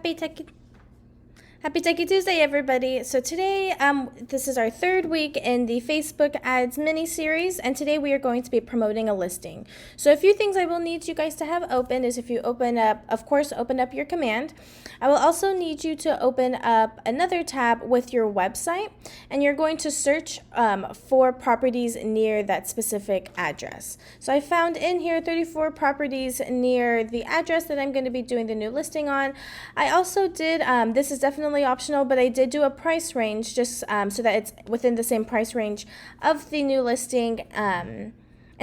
Happy Techy Tuesday, everybody. So today, this is our third week in the Facebook ads mini-series, and today we are going to be promoting a listing. So a few things I will need you guys to have open is if you open up, of course, open up your command. I will also need you to open up another tab with your website, and you're going to search for properties near that specific address. So I found in here 34 properties near the address that I'm going to be doing the new listing on. I also did, this is definitely optional, but I did do a price range just so that it's within the same price range of the new listing. And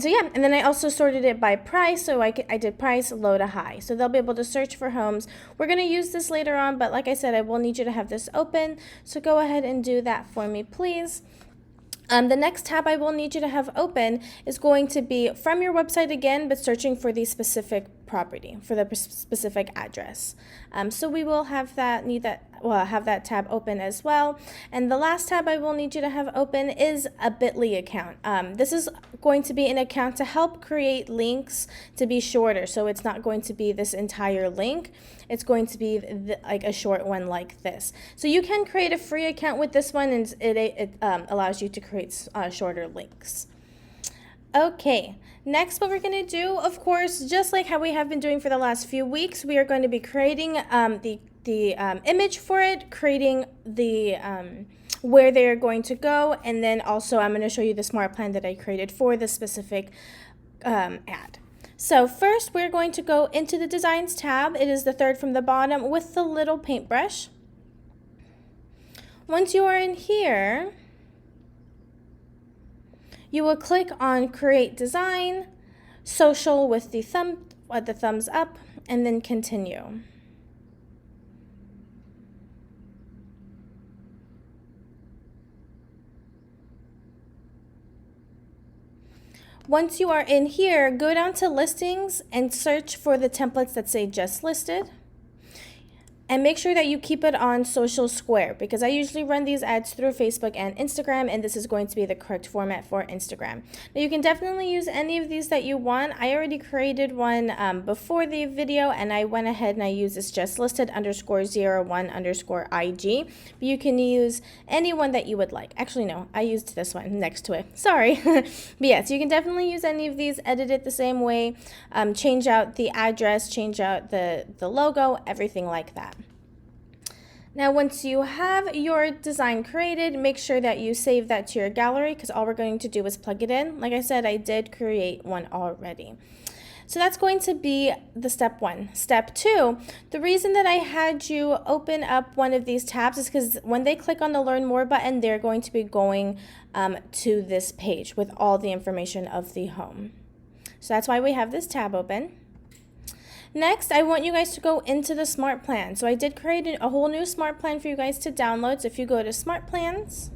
so yeah, and then I also sorted it by price, so I did price low to high. So they'll be able to search for homes. We're going to use this later on, but like I said, I will need you to have this open. So go ahead and do that for me, please. The next tab I will need you to have open is going to be from your website again, but searching for the specific property, for the specific address. So we will have that, have that tab open as well. And the last tab I will need you to have open is a Bitly account. This is going to be an account to help create links to be shorter. So it's not going to be this entire link. It's going to be like a short one like this. So you can create a free account with this one, and it allows you to create shorter links. Okay, next what we're going to do, of course, just like how we have been doing for the last few weeks, we are going to be creating the image for it, creating the where they are going to go, and then also I'm going to show you the smart plan that I created for the specific ad. So first we're going to go into the Designs tab. It is the third from the bottom with the little paintbrush. Once you are in here, you will click on Create Design, Social with the thumbs up, and then Continue. Once you are in here, go down to Listings and search for the templates that say Just Listed. And make sure that you keep it on Social Square, because I usually run these ads through Facebook and Instagram, and this is going to be the correct format for Instagram. Now you can definitely use any of these that you want. I already created one before the video, and I went ahead and I used this just listed _01_IG. But you can use any one that you would like. Actually, no, I used this one next to it. Sorry. But yes, you can definitely use any of these, edit it the same way, change out the address, change out the logo, everything like that. Now, once you have your design created, make sure that you save that to your gallery, because all we're going to do is plug it in. Like I said, I did create one already. So that's going to be the step one. Step two, the reason that I had you open up one of these tabs is because when they click on the Learn More button, they're going to be going to this page with all the information of the home. So that's why we have this tab open. Next, I want you guys to go into the Smart Plan. So I did create a whole new Smart Plan for you guys to download. So if you go to Smart Plans,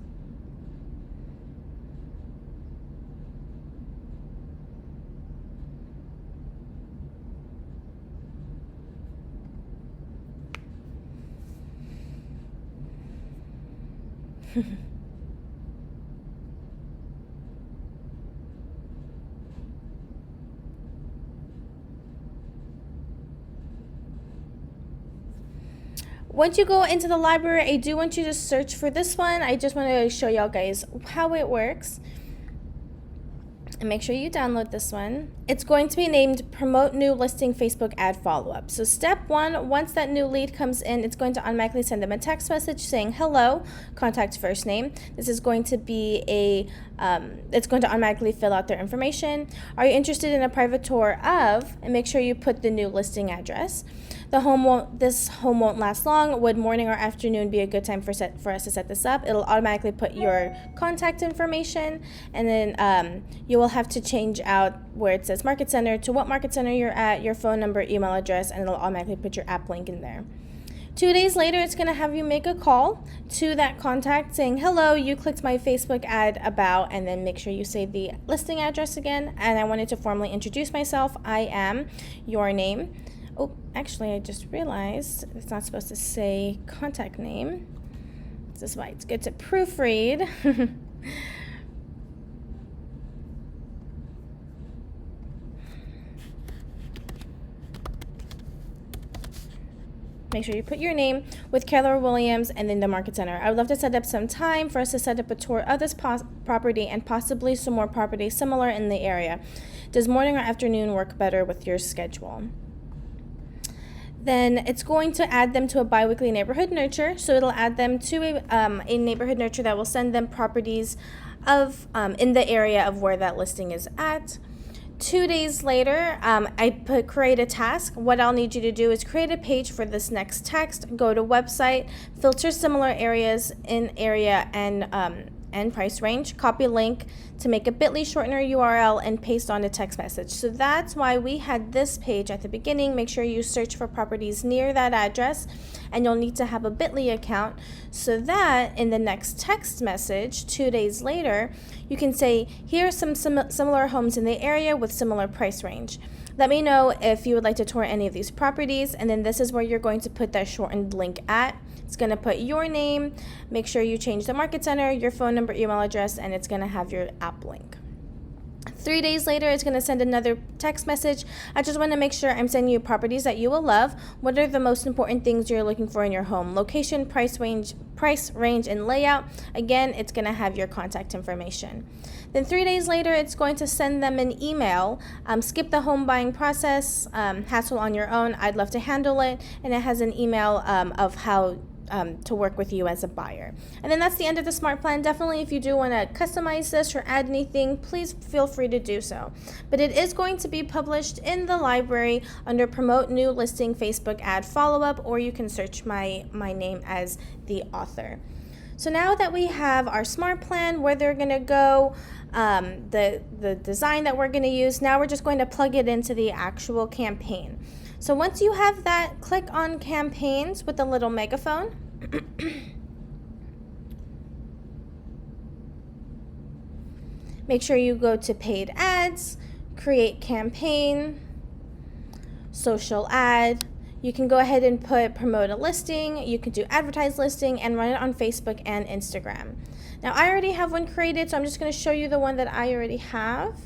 once you go into the library, I do want you to search for this one. I just want to show y'all guys how it works. And make sure you download this one. It's going to be named Promote New Listing Facebook Ad Follow-Up. So step one, once that new lead comes in, it's going to automatically send them a text message saying, hello, contact first name. This is going to be it's going to automatically fill out their information. Are you interested in a private tour of, and make sure you put the new listing address. This home won't last long. Would morning or afternoon be a good time for us to set this up? It'll automatically put your contact information, and then you will have to change out where it says Market Center to what Market Center you're at, your phone number, email address, and it'll automatically put your app link in there. 2 days later, it's going to have you make a call to that contact saying, hello, you clicked my Facebook ad about, and then make sure you say the listing address again. And I wanted to formally introduce myself. I am your name. Oh, actually, I just realized it's not supposed to say contact name. This is why it's good to proofread. Make sure you put your name with Keller Williams and then the Market Center. I would love to set up some time for us to set up a tour of this property and possibly some more properties similar in the area. Does morning or afternoon work better with your schedule? Then it's going to add them to a biweekly neighborhood nurture. So it'll add them to a neighborhood nurture that will send them properties of in the area of where that listing is at. 2 days later, I create a task. What I'll need you to do is create a page for this next text, go to website, filter similar areas in area and price range, copy link to make a bit.ly shortener URL and paste on a text message. So that's why we had this page at the beginning. Make sure you search for properties near that address, and you'll need to have a bit.ly account so that in the next text message 2 days later, you can say, here are some similar homes in the area with similar price range. Let me know if you would like to tour any of these properties, and then this is where you're going to put that shortened link at. It's going to put your name, make sure you change the Market Center, your phone number, email address, and it's going to have your app link. 3 days later, it's going to send another text message. I just want to make sure I'm sending you properties that you will love. What are the most important things you're looking for in your home? Location, price range, and layout. Again, it's going to have your contact information. Then 3 days later, it's going to send them an email. Skip the home buying process, hassle on your own. I'd love to handle it. And it has an email of how to work with you as a buyer. And then that's the end of the Smart Plan. Definitely, if you do want to customize this or add anything, please feel free to do so. But it is going to be published in the library under Promote New Listing Facebook Ad Follow-Up, or you can search my name as the author. So now that we have our Smart Plan, where they're going to go, the design that we're going to use, now we're just going to plug it into the actual campaign. So once you have that, click on Campaigns with the little megaphone. Make sure you go to Paid Ads, Create Campaign, Social Ad. You can go ahead and put Promote a Listing. You can do Advertise Listing and run it on Facebook and Instagram. Now I already have one created, so I'm just going to show you the one that I already have.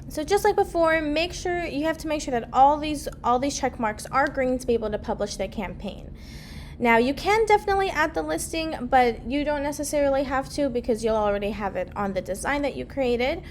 So just like before, make sure you have to make sure that all these check marks are green to be able to publish the campaign. Now you can definitely add the listing, but you don't necessarily have to because you'll already have it on the design that you created.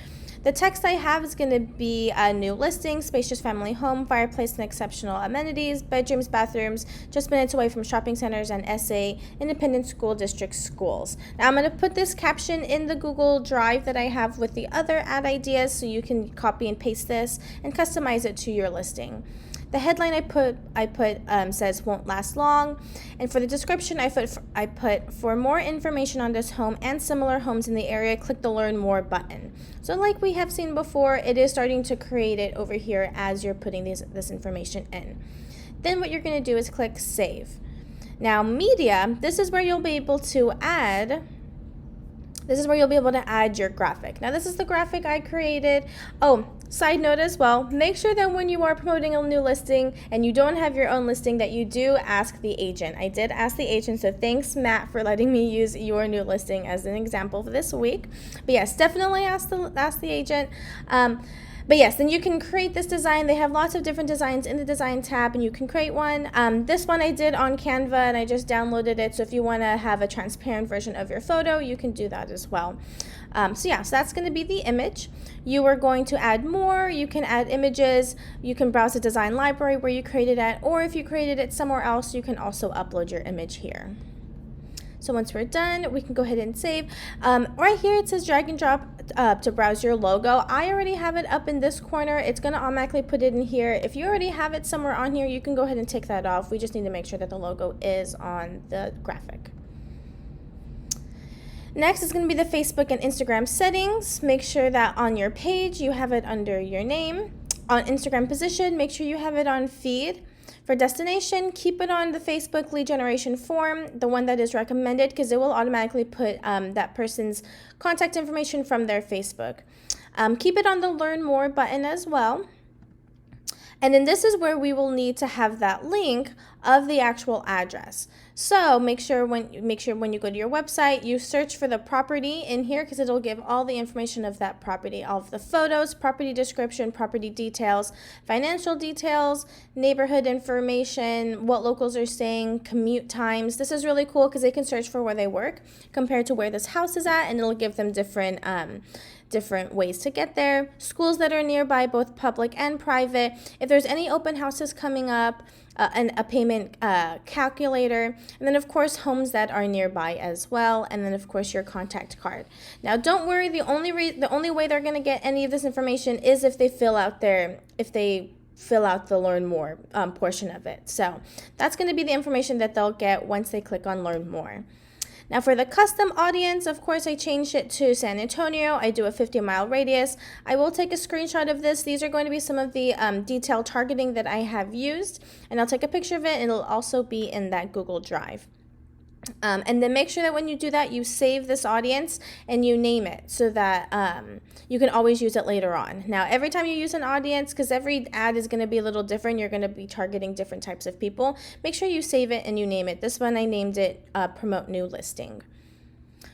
The text I have is going to be a new listing, spacious family home, fireplace and exceptional amenities, bedrooms, bathrooms, just minutes away from shopping centers and SA Independent School District schools. Now I'm going to put this caption in the Google Drive that I have with the other ad ideas, so you can copy and paste this and customize it to your listing. The headline I put says won't last long, and for the description I put for more information on this home and similar homes in the area, click the Learn More button. So like we have seen before, it is starting to create it over here as you're putting this information in. Then what you're going to do is click Save. Now media, this is where you'll be able to add your graphic. Now this is the graphic I created. Oh, side note as well, make sure that when you are promoting a new listing and you don't have your own listing, that you do ask the agent. I did ask the agent, so thanks Matt for letting me use your new listing as an example for this week. But yes, definitely ask the agent. But yes, then you can create this design. They have lots of different designs in the design tab, and you can create one. This one I did on Canva, and I just downloaded it. So if you want to have a transparent version of your photo, you can do that as well. So that's going to be the image. You are going to add more. You can add images. You can browse the design library where you created it, or if you created it somewhere else, you can also upload your image here. So once we're done, we can go ahead and save. Right here it says drag and drop to browse your logo. I already have it up in this corner. It's going to automatically put it in here. If you already have it somewhere on here, you can go ahead and take that off. We just need to make sure that the logo is on the graphic. Next is going to be the Facebook and Instagram settings. Make sure that on your page you have it under your name. On Instagram position, make sure you have it on feed. For destination, keep it on the Facebook lead generation form, the one that is recommended, because it will automatically put that person's contact information from their Facebook. Keep it on the Learn More button as well. And then this is where we will need to have that link of the actual address. So make sure when you go to your website, you search for the property in here, because it'll give all the information of that property, all of the photos, property description, property details, financial details, neighborhood information, what locals are saying, commute times. This is really cool because they can search for where they work compared to where this house is at, and it'll give them different ways to get there, schools that are nearby, both public and private, if there's any open houses coming up, and a payment calculator, and then of course homes that are nearby as well, and then of course your contact card. Now don't worry, the only way they're going to get any of this information is if they fill out the learn more portion of it. So that's going to be the information that they'll get once they click on learn more. Now for the custom audience, of course, I changed it to San Antonio. I do a 50-mile radius. I will take a screenshot of this. These are going to be some of the detailed targeting that I have used, and I'll take a picture of it, and it'll also be in that Google Drive. And then make sure that when you do that, you save this audience and you name it so that you can always use it later on. Now, every time you use an audience, because every ad is going to be a little different, you're going to be targeting different types of people, make sure you save it and you name it. This one I named it Promote New Listing.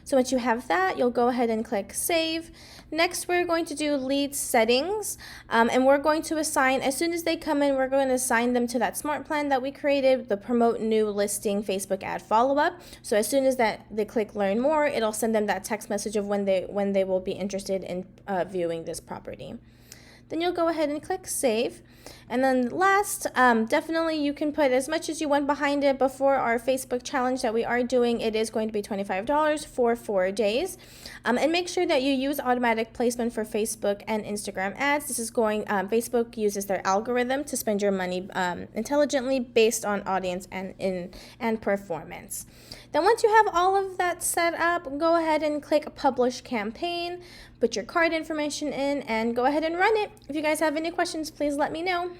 So once you have that, you'll go ahead and click Save. Next, we're going to do lead settings, and we're going to assign, as soon as they come in, we're going to assign them to that smart plan that we created, the Promote New Listing Facebook ad follow-up. So as soon as they click Learn More, it'll send them that text message of when they will be interested in viewing this property. Then you'll go ahead and click Save. And then last, definitely you can put as much as you want behind it. Before our Facebook challenge that we are doing, it is going to be $25 for 4 days. And make sure that you use automatic placement for Facebook and Instagram ads. This is Facebook uses their algorithm to spend your money intelligently based on audience and performance. Then once you have all of that set up, go ahead and click Publish Campaign, put your card information in, and go ahead and run it. If you guys have any questions, please let me know.